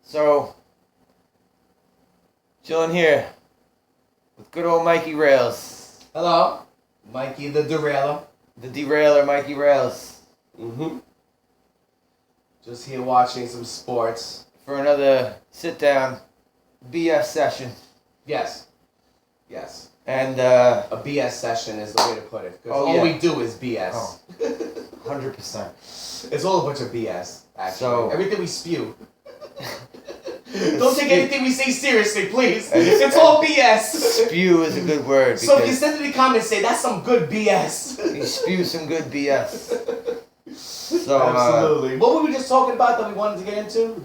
So, chilling here with good old Mikey Railz. Hello, Mikey the Derailer. The derailer, Mikey Railz. Just here watching some sports. For another sit-down BS session. Yes. And, A BS session is the way to put it. Because all we do is BS. Oh. 100%. It's all a bunch of BS, actually. So, everything we spew. Don't take anything we say seriously, please. It's all BS. Spew is a good word. So if you send in the comments, say, that's some good BS. You spew some good BS. So, absolutely. What were we just talking about that we wanted to get into?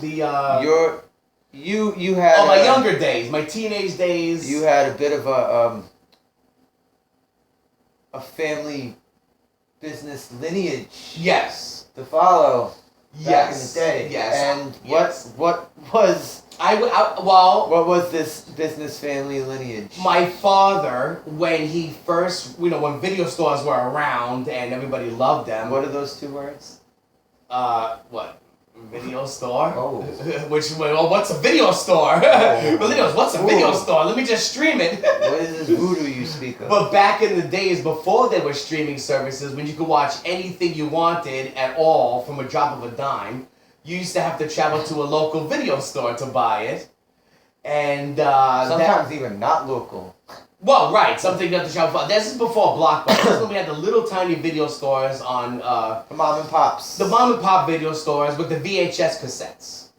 You had... my younger days, my teenage days. You had a bit of a family business lineage. Yes. To follow. Back in the Yes. day. Yes. And Yes. what was what was this business family lineage? my father, when he first, when video stores were around and everybody loved them. What are those two words? What? Video store? Oh. What's a video store? Millennials, what's a video store? Let me just stream it. What is this voodoo you speak of? But back in the days before there were streaming services, when you could watch anything you wanted at all from a drop of a dime, you used to have to travel to a local video store to buy it. And sometimes even not local. well, right, something you have to travel for. This is before Blockbuster. This is when we had the little tiny video stores on The mom and pops. the mom and pop video stores with the VHS cassettes.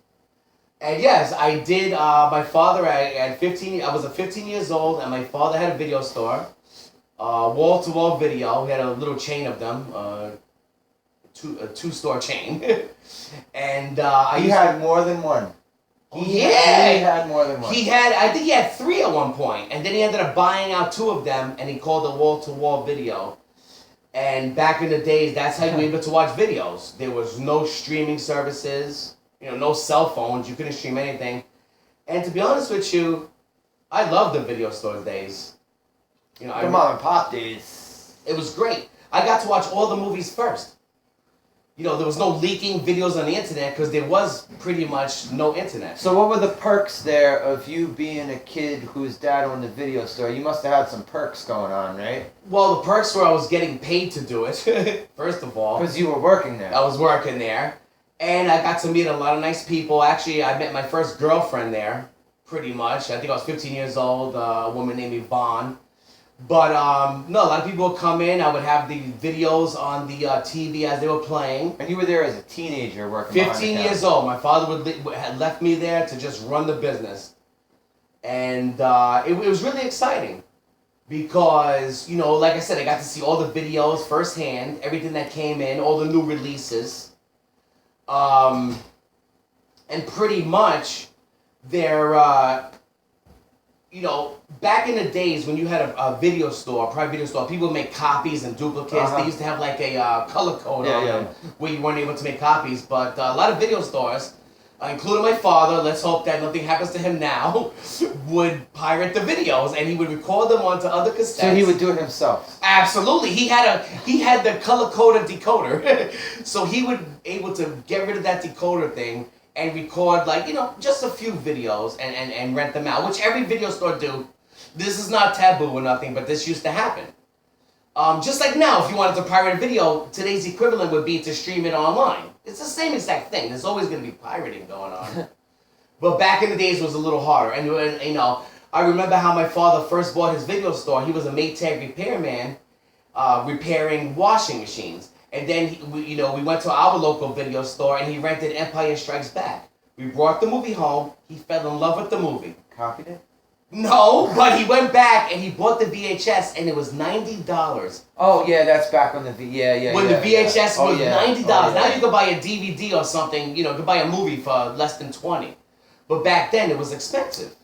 And yes, I did. My father, I was 15 years old, and my father had a video store, wall-to-wall video. We had a little chain of them, a two-store chain. And He had more than one. He had more than one. I think he had 3 at one point, and then he ended up buying out 2 of them, and he called it wall-to-wall video. And back in the days, that's how you were able to watch videos. There was no streaming services, no cell phones. You couldn't stream anything. And to be honest with you, I love the video store days. The mom and pop days. It was great. I got to watch all the movies first. There was no leaking videos on the internet because there was pretty much no internet. So what were the perks there of you being a kid whose dad owned a video store? You must have had some perks going on, right? Well, the perks were I was getting paid to do it, first of all. Because you were working there. I was working there. And I got to meet a lot of nice people. Actually, I met my first girlfriend there, pretty much. I think I was 15 years old, a woman named Yvonne. But, no, a lot of people would come in. I would have the videos on the TV as they were playing. And you were there as a teenager working 15 years old. My father had left me there to just run the business. And it was really exciting. Because, like I said, I got to see all the videos firsthand. Everything that came in, all the new releases. And pretty much, they're... back in the days when you had a video store, a private video store, people would make copies and duplicates. They used to have like a color code on them where you weren't able to make copies. But a lot of video stores, including my father, let's hope that nothing happens to him now, would pirate the videos and he would record them onto other cassettes. So he would do it himself? Absolutely. He had the color coded decoder. So he would able to get rid of that decoder thing and record just a few videos and rent them out, which every video store do. This is not taboo or nothing, but this used to happen. Just like now, if you wanted to pirate a video, today's equivalent would be to stream it online. It's the same exact thing. There's always going to be pirating going on. But back in the days, it was a little harder. And I remember how my father first bought his video store. He was a Maytag repairman, repairing washing machines. And then, we went to our local video store and he rented Empire Strikes Back. We brought the movie home. He fell in love with the movie. Copied it? No, but he went back and he bought the VHS and it was $90. Oh, yeah, that's back on the when the VHS was $90. Now you can buy a DVD or something, you can buy a movie for less than $20. But back then it was expensive.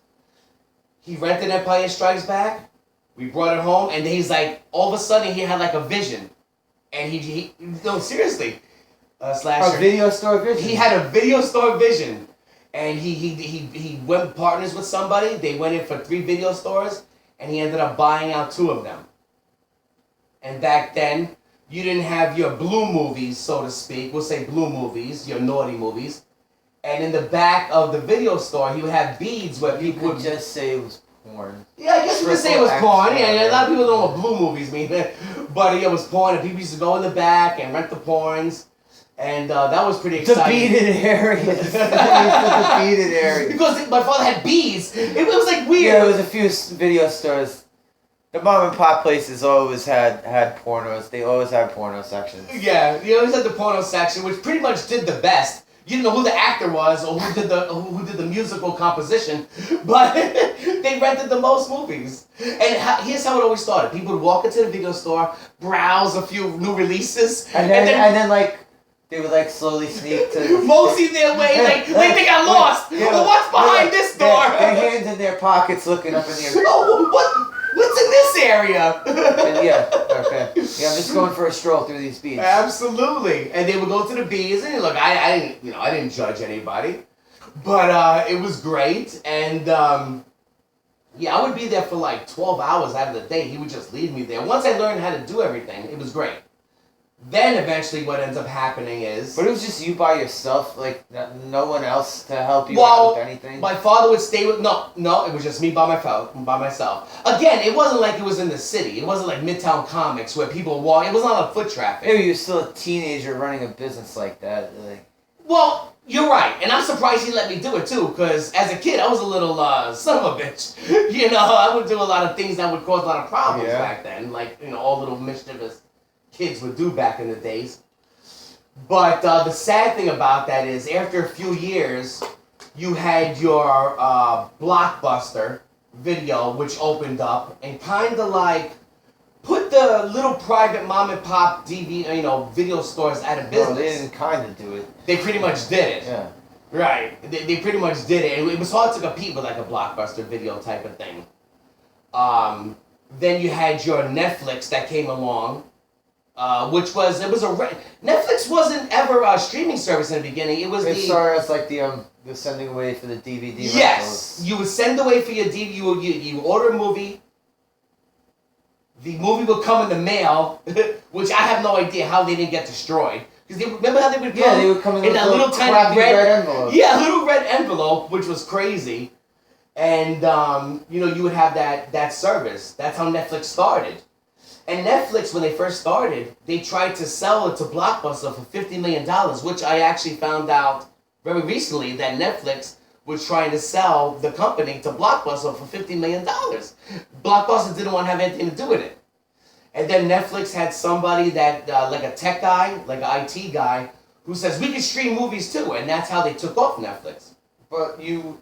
He rented Empire Strikes Back. We brought it home and he's like, all of a sudden he had like a vision. And no, seriously, Slasher. A video store vision? He had a video store vision. And he went partners with somebody. They went in for 3 video stores. And he ended up buying out 2 of them. And back then, you didn't have your blue movies, so to speak. We'll say blue movies, your naughty movies. And in the back of the video store, he would have beads where You people could would just say it was porn. Yeah, I guess you could say it was porn. Yeah, a lot of people don't know what blue movies mean, but it was porn, and people used to go in the back and rent the porns, and that was pretty exciting. The beaded areas. The beaded area. Because my father had beads. It was like weird. Yeah, there was a few video stores. The mom and pop places always had pornos. They always had porno sections. Yeah, you always had the porno section, which pretty much did the best. You didn't know who the actor was or who did the musical composition, but they rented the most movies. And here's how it always started: people would walk into the video store, browse a few new releases, and then like they would like slowly sneak to mosey their way, like they got lost. Yeah, well, what's behind this door? Their hands in their pockets, looking up in the air. Oh, what's in this area? And yeah, okay. Yeah, I'm just going for a stroll through these beads. Absolutely. And they would go to the beads, and look, I didn't judge anybody, but it was great. And yeah, I would be there for like 12 hours out of the day. He would just leave me there. Once I learned how to do everything, it was great. Then eventually, what ends up happening is. But it was just you by yourself, like no one else to help you out with anything. My father would stay with no. It was just me by myself. Again, it wasn't like it was in the city. It wasn't like Midtown Comics where people walk. It wasn't a lot of foot traffic. Maybe you're still a teenager running a business like that. Like. Well, you're right, and I'm surprised he let me do it too. Because as a kid, I was a little son of a bitch. You know, I would do a lot of things that would cause a lot of problems back then, like all little mischievous kids would do back in the days. But the sad thing about that is, after a few years, you had your Blockbuster video, which opened up and kind of like put the little private mom and pop video stores out of business. No, they didn't kind of do it. They pretty much did it. Yeah. Right. They pretty much did it. It was hard to compete with like a Blockbuster video type of thing. Then you had your Netflix that came along. Netflix wasn't ever a streaming service in the beginning. It started as like the sending away for the DVD. Yes, rentals. you would send away for your DVD. You order a movie. The movie would come in the mail, which I have no idea how they didn't get destroyed. Because remember how they would come? Yeah, they would come in a little tiny red envelope. Yeah, a little red envelope, which was crazy. And you would have that service. That's how Netflix started. And Netflix, when they first started, they tried to sell it to Blockbuster for $50 million, which I actually found out very recently that Netflix was trying to sell the company to Blockbuster for $50 million. Blockbuster didn't want to have anything to do with it. And then Netflix had somebody that, like a tech guy, like an IT guy, who says, we can stream movies too, and that's how they took off Netflix. But you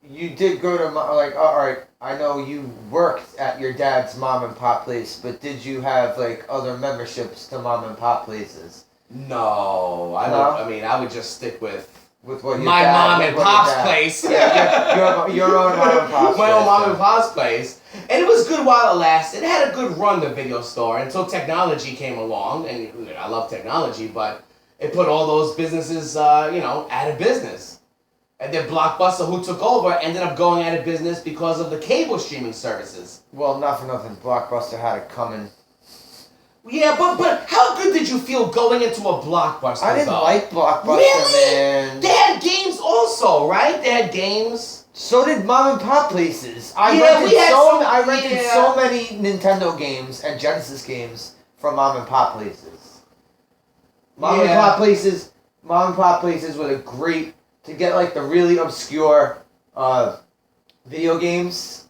did go to, like, all right, I know you worked at your dad's mom and pop place, but did you have, like, other memberships to mom and pop places? No, I would just stick with what my mom and pop's place. Yeah, your own mom and pop's My own mom and pop's place. And it was good while it lasted. It had a good run, the video store, until technology came along. And I love technology, but it put all those businesses, out of business. And then Blockbuster, who took over, ended up going out of business because of the cable streaming services. Well, not for nothing. Blockbuster had it coming. Yeah, but how good did you feel going into a Blockbuster? I didn't like Blockbuster, really? man. They had games also, right? They had games. So did mom and pop places. I rented so many Nintendo games and Genesis games from mom and pop places. Mom and pop places were great to get like the really obscure video games.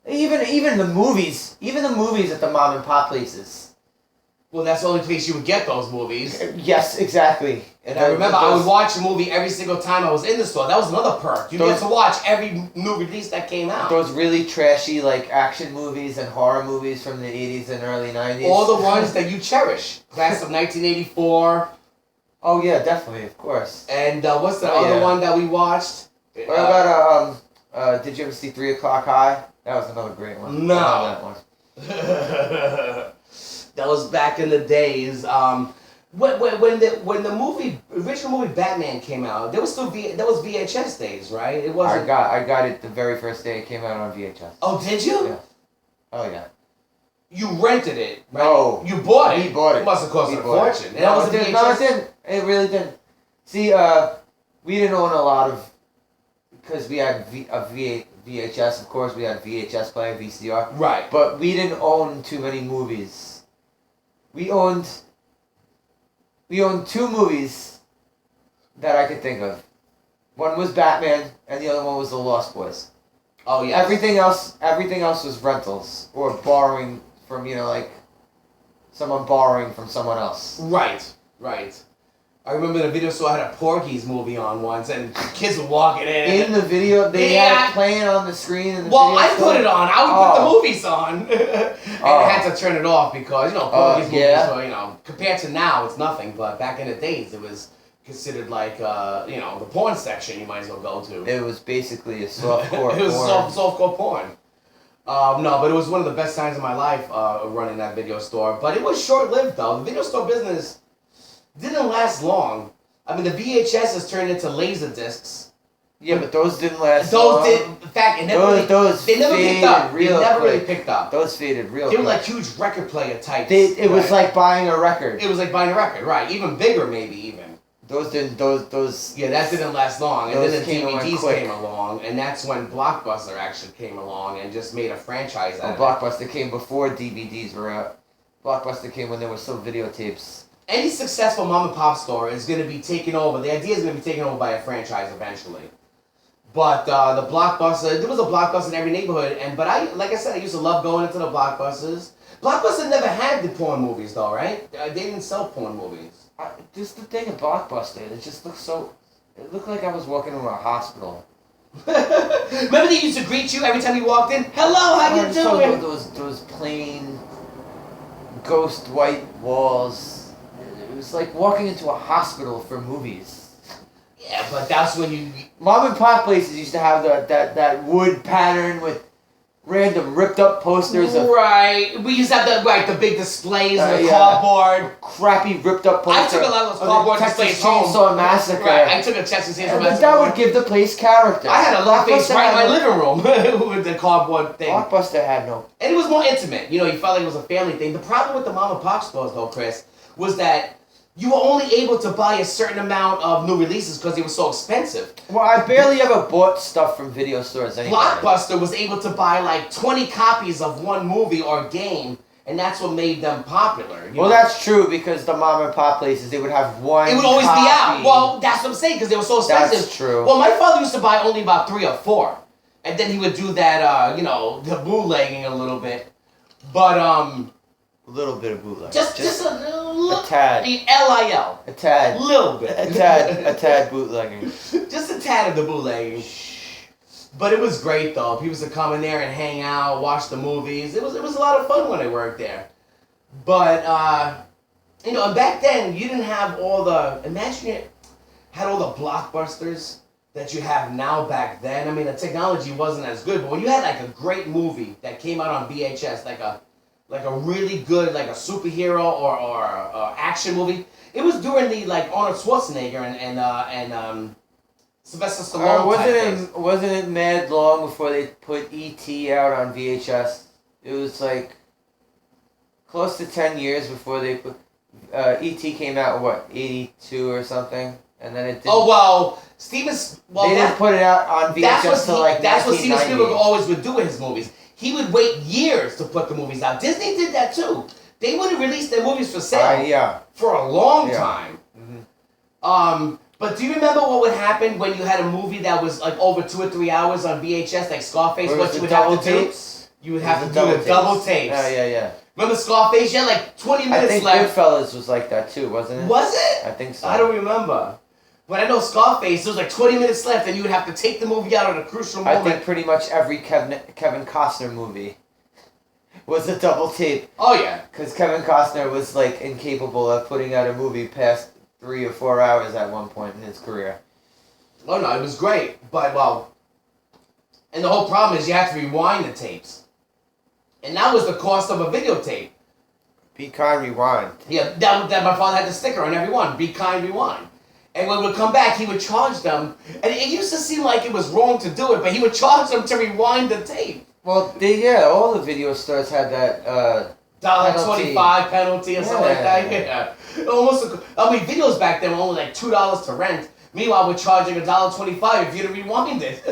Even the movies at the mom and pop places. Well, that's the only place you would get those movies. Yes, exactly. And I remember I would watch a movie every single time I was in the store. That was another perk. You get to watch every new release that came out. Those really trashy like action movies and horror movies from the 80s and early 90s. All the ones that you cherish. Class of 1984. Oh yeah, definitely, of course. And what's the other one that we watched? What about did you ever see 3 O'Clock High? That was another great one. No. That one. That was back in the days. When the original movie Batman came out, that was VHS days, right? It wasn't. I got it the very first day it came out on VHS. Oh, did you? Yeah. Oh yeah. You rented it, right? No. You bought it. We bought it. It must have cost a fortune. No, it didn't. It really didn't. See, we didn't own a lot of, because we had VHS, of course, we had VHS player, VCR. Right. But we didn't own too many movies. We owned 2 movies that I could think of. One was Batman, and the other one was The Lost Boys. Oh yeah. Everything else was rentals or borrowing from, like someone borrowing from someone else. Right. I remember the video store had a Porky's movie on once, and kids were walking in. In the video, they had it playing on the screen. In the well, video I put it on. I would put the movies on, and I had to turn it off because Porky's movies were, compared to now, it's nothing. But back in the days, it was considered like the porn section. You might as well go to. It was basically a softcore porn. It was softcore porn. No, but it was one of the best times of my life running that video store. But it was short-lived, though. The video store business didn't last long. I mean, the VHS has turned into laser discs. Yeah, but those didn't last long. In fact, they never picked up. They never really picked up. Those faded real They quick. were like huge record player types. It was like buying a record. It was like buying a record, right? Even bigger, maybe even. Those didn't. Yeah, that didn't last long. And then the DVDs quick. came along, and that's when Blockbuster actually came along and just made a franchise out of it. Blockbuster came before DVDs were out. Blockbuster came when there were still videotapes. Any successful mom and pop store is going to be taken over. The idea is going to be taken over by a franchise eventually. But the Blockbuster, there was a Blockbuster in every neighborhood, but like I said, I used to love going into the Blockbusters. Blockbuster never had the porn movies though, right? They didn't sell porn movies. Just the thing at Blockbuster, it just looked so. It looked like I was walking into a hospital. Remember they used to greet you every time you walked in? Hello, how you doing? Those plain ghost white walls. It was like walking into a hospital for movies. Yeah, but that's when you. Mom and pop places used to have that wood pattern with random ripped up posters. Right. We used to have the big displays with cardboard. Crappy ripped up posters. I took a lot of those cardboard displays home. Chainsaw Massacre. Right. I took a Texas Chainsaw Massacre. But that would give the place character. I had a love face right in my living room with the cardboard thing. Blockbuster had no. And it was more intimate. You felt like it was a family thing. The problem with the mom and pop stores, though, Chris, was that you were only able to buy a certain amount of new releases because they were so expensive. Well, I barely ever bought stuff from video stores anyway. Blockbuster was able to buy like 20 copies of one movie or game, and that's what made them popular. Well, that's true because the mom and pop places, they would have one. It would always be out. Well, that's what I'm saying because they were so expensive. That's true. Well, my father used to buy only about 3 or 4, and then he would do that, the bootlegging a little bit, but a little bit of bootleg. Just a tad. The LIL. A tad. Little bit. A tad bootlegging. Just a tad of the bootlegging. But it was great though. People used to come in there and hang out, watch the movies. It was a lot of fun when I worked there. But and back then you didn't have all the had all the blockbusters that you have now back then. I mean the technology wasn't as good, but when you had like a great movie that came out on VHS, like a really good, like a superhero or action movie. It was during the Arnold Schwarzenegger and Sylvester Stallone. Wasn't it mad long before they put E.T. out on VHS? It was like close to 10 years before they put E.T. came out. What 82 or something, and then it. Didn't, oh well, they didn't put it out on VHS till like 1990. That's what Steven Spielberg always would do in his movies. He would wait years to put the movies out. Disney did that too. They wouldn't release their movies for sale for a long time. Mm-hmm. But do you remember what would happen when you had a movie that was like over 2 or 3 hours on VHS, like Scarface? What you would have to do? You would have to do the double tapes. Yeah. Remember Scarface? You had like 20 minutes left. I think Goodfellas was like that too, wasn't it? Was it? I think so. I don't remember. But I know Scarface, there was like 20 minutes left and you would have to take the movie out at a crucial moment. I think pretty much every Kevin Costner movie was a double tape. Oh, yeah. Because Kevin Costner was like incapable of putting out a movie past 3 or 4 hours at one point in his career. Oh, no, it was great. But, and the whole problem is you have to rewind the tapes. And that was the cost of a videotape. Be kind, rewind. Yeah, that my father had the sticker on every one. Be kind, rewind. And when we would come back, he would charge them. And it used to seem like it was wrong to do it, but he would charge them to rewind the tape. Well, all the video stores had that $1.25 penalty or something like that. Yeah. Almost, videos back then were only like $2 to rent. Meanwhile, we're charging $1.25 if you to rewind it.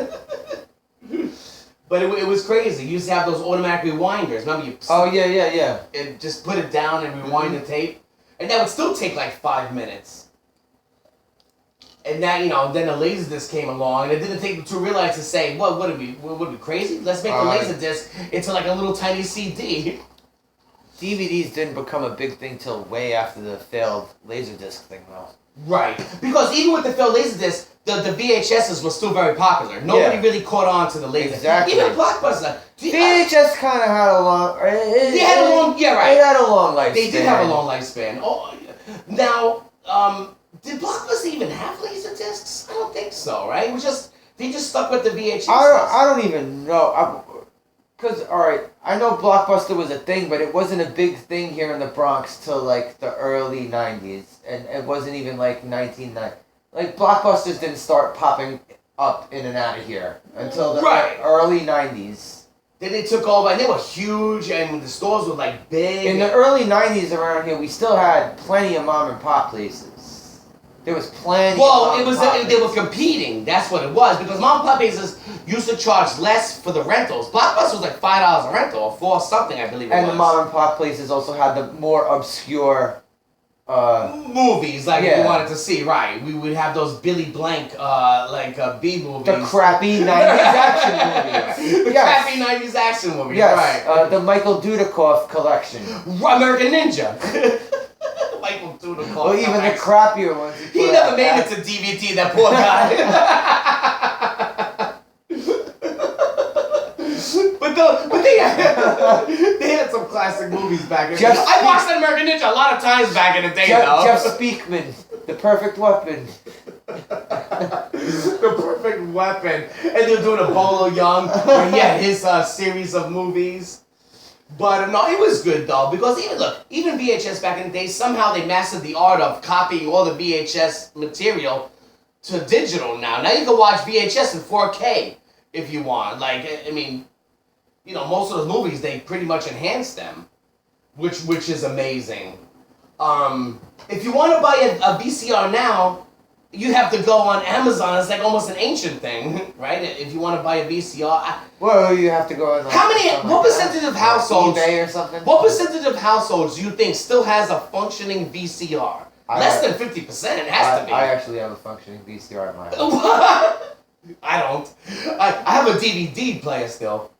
But it was crazy. You used to have those automatic rewinders. Remember you? Oh yeah. And just put it down and rewind the tape, and that would still take like 5 minutes. And now, then the Laserdisc came along, and it didn't take them to realize to say, what are we crazy? Let's make the Laserdisc into like a little tiny CD. DVDs didn't become a big thing till way after the failed Laserdisc thing, though. Right, because even with the failed Laserdisc, the VHSs were still very popular. Nobody really caught on to the Laserdisc. Exactly. Even Blockbuster. VHS kind of had a long. They had a long. Yeah, right. They had a long lifespan. They did have a long lifespan. Oh, now, did Blockbuster even have Laserdiscs? I don't think so. Right? It was just they just stuck with the VHS. I don't even know. Because, alright, I know Blockbuster was a thing, but it wasn't a big thing here in the Bronx till, like, the early 90s. And it wasn't even, like, 1990. Like, Blockbusters didn't start popping up in and out of here until the early 90s. Then they took over, and they were huge, and the stores were, like, big. In the early 90s around here, we still had plenty of mom-and-pop places. There was plenty. Well, they were competing. That's what it was, because mom and pop places used to charge less for the rentals. Blockbuster was like $5 a rental, or $4 something, I believe it was. And the mom and pop places also had the more obscure movies, like if you wanted to see. Right, we would have those Billy Blank, B movies. The crappy 90s action movies. The crappy 90s action movies. Yes. Right. The Michael Dudikoff collection. American Ninja. Michael Dudikoff. Or even the crappier ones. He never made it to DVD, that poor guy. but they had some classic movies back in the day. I watched that American Ninja a lot of times back in the day, though. Jeff Speakman, The Perfect Weapon. The Perfect Weapon. And they were doing a Bolo Young, where he had his series of movies. But no, it was good though, because even VHS back in the day, somehow they mastered the art of copying all the VHS material to digital now. Now you can watch VHS in 4K if you want. Like, I mean, most of those movies, they pretty much enhance them, which is amazing. If you want to buy a VCR now, you have to go on Amazon. It's like almost an ancient thing, right? If you want to buy a VCR. Well, you have to go on. What percentage of households? eBay or something. What percentage of households do you think still has a functioning VCR? Less than 50%. It has to be. I actually have a functioning VCR at my house. I don't. I have a DVD player still,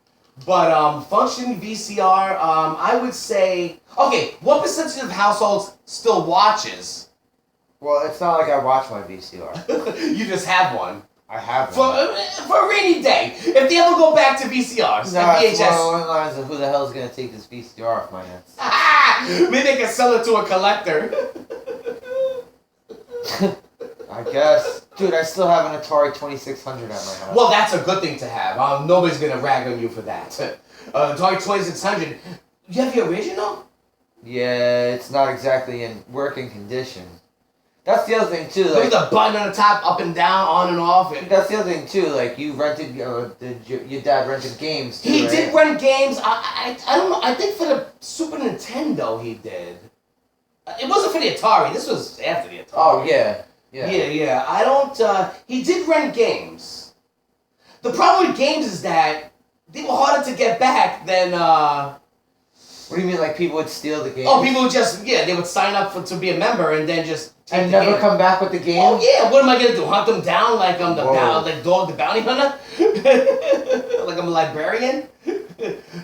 but functioning VCR. I would say. Okay, what percentage of households still watches? Well, it's not like I watch my VCR. You just have one. I have one. For a rainy day. If they ever go back to VCRs and VHS. Well, in lines of who the hell is going to take this VCR off my hands? Maybe they can sell it to a collector. I guess. Dude, I still have an Atari 2600 at my house. Well, that's a good thing to have. Nobody's going to rag on you for that. Atari 2600. You have the original? Yeah, it's not exactly in working condition. That's the other thing too. Like the button on the top, up and down, on and off. That's the other thing too. Like you rented, your dad rented games too. He right? did rent games. I don't know. I think for the Super Nintendo he did. It wasn't for the Atari. This was after the Atari. Oh yeah. Yeah. I don't. He did rent games. The problem with games is that they were harder to get back than. What do you mean? Like people would steal the game? Oh, people would just they would sign up to be a member and then just. And never come back with the game? Oh yeah, what am I gonna do? Hunt them down like I'm like Dog the Bounty Hunter? Like I'm a librarian?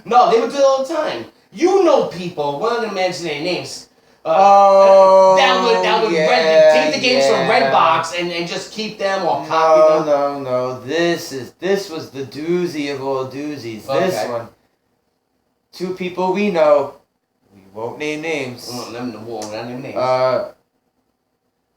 No, they would do it all the time. You know people, we're not gonna mention any names. Download take the games from Redbox and just keep them or copy them. No. This was the doozy of all doozies. Okay. This one. Two people we know. We won't name names. We won't name names.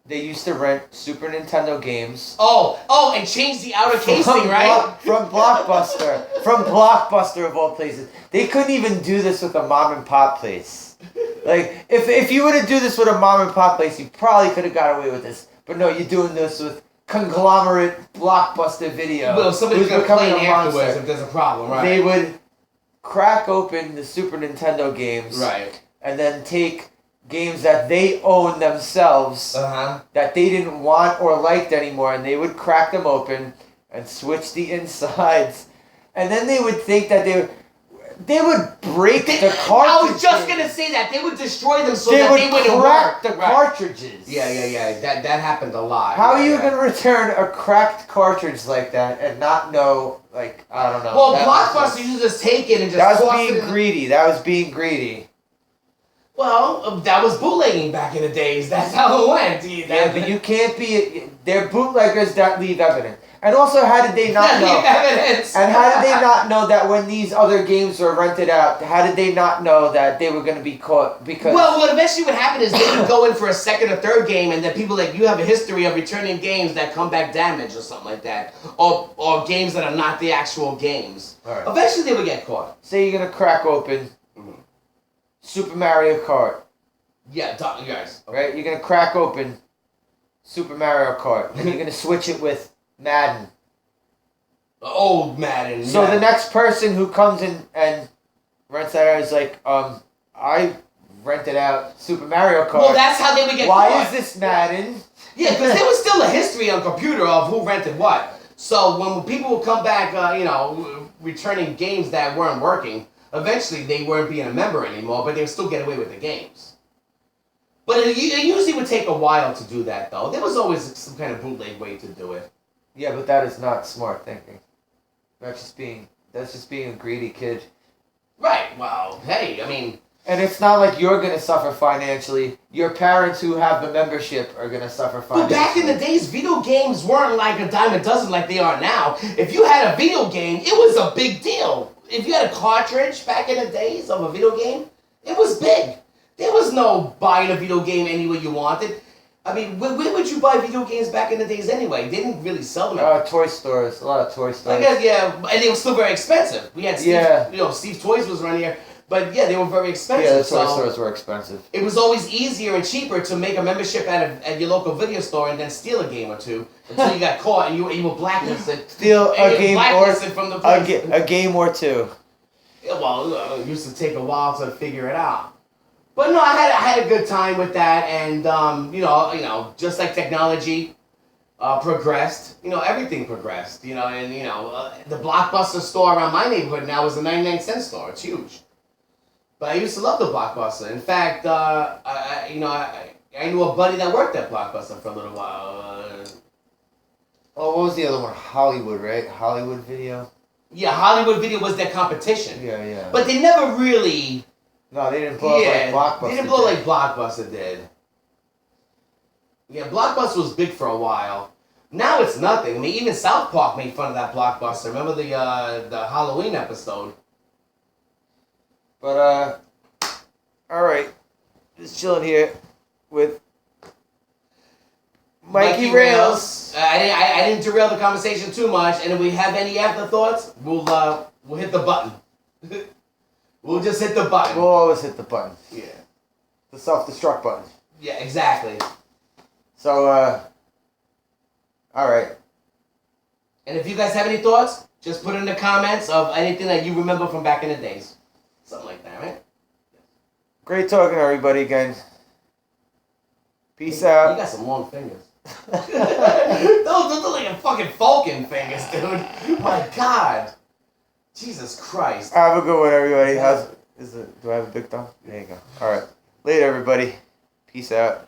They used to rent Super Nintendo games. Oh, and change the outer casing, right? From Blockbuster. From Blockbuster of all places. They couldn't even do this with a mom and pop place. Like, if you were to do this with a mom and pop place, you probably could have got away with this. But no, you're doing this with conglomerate Blockbuster Video. Well, somebody's going to complain afterwards if there's a problem, right? They would crack open the Super Nintendo games. Right. And then take games that they own themselves Uh-huh. that they didn't want or liked anymore, and they would crack them open and switch the insides, and then they would think that they would break the cartridges. I was just gonna say that they would destroy them so they that would they wouldn't crack work. the cartridges. Yeah. That happened a lot. How are you yeah. gonna return a cracked cartridge like that and not know? Like, I don't know. Well, Blockbuster used to just take it and just. That was toss being it in greedy. That was being greedy. Well, that was bootlegging back in the days. That's how it went. Yeah, but you can't be. They're bootleggers that leave evidence. And also, how did they not know? Leave evidence. And how did they not know that when these other games were rented out? How did they not know that they were going to be caught? Because well, what eventually would happen is they would go in for a second or third game, and then people like you have a history of returning games that come back damaged or something like that, or games that are not the actual games. All right. Eventually, they would get caught. Say you're going to crack open Super Mario Kart. Yeah, yes. Right? You're going to crack open Super Mario Kart, and you're going to switch it with Madden. Old Madden. So yeah. the next person who comes in and rents that out is like, I rented out Super Mario Kart. Well, that's how they would get Why caught. is this Madden? Yeah, because there was still a history on computer of who rented what. So when people would come back, returning games that weren't working, eventually they weren't being a member anymore, but they would still get away with the games. But it usually would take a while to do that, though. There was always some kind of bootleg way to do it. Yeah, but that is not smart thinking. That's just being a greedy kid. Right. Well, hey, I mean. And it's not like you're going to suffer financially. Your parents who have the membership are going to suffer financially. But back in the days, video games weren't like a dime a dozen like they are now. If you had a video game, it was a big deal. If you had a cartridge back in the days of a video game, it was big. There was no buying a video game any way you wanted. I mean, where would you buy video games back in the days anyway? They didn't really sell them. Toy stores. A lot of toy stores. I guess, yeah, and they were still very expensive. We had Steve, Yeah. Steve Toys was around here. But yeah, they were very expensive. Yeah, the toy stores were expensive. It was always easier and cheaper to make a membership at your local video store and then steal a game or two until you got caught and you were blacklisted. Steal a game or from the place. a game or two. Yeah, well, it used to take a while to figure it out. But no, I had a good time with that, and just like technology progressed, everything progressed, and the Blockbuster store around my neighborhood now is a 99-cent store. It's huge. But I used to love the Blockbuster. In fact, I knew a buddy that worked at Blockbuster for a little while. What was the other one? Hollywood, right? Hollywood Video. Yeah, Hollywood Video was their competition. Yeah. But they never really. No, they didn't blow up like Blockbuster. They didn't blow like Blockbuster did. Yeah, Blockbuster was big for a while. Now it's nothing. I mean, even South Park made fun of that Blockbuster. Remember the Halloween episode? But all right, just chilling here with Mikey Railz. I didn't derail the conversation too much. And if we have any afterthoughts, we'll hit the button. We'll just hit the button. We'll always hit the button. Yeah. The self-destruct button. Yeah, exactly. So, all right. And if you guys have any thoughts, just put in the comments of anything that you remember from back in the days. Something like that, right? Great talking to everybody again. Peace out. You got some long fingers. those are like a fucking falcon fingers, dude. My God. Jesus Christ. Have a good one, everybody. Do I have a big thumb? There you go. All right. Later, everybody. Peace out.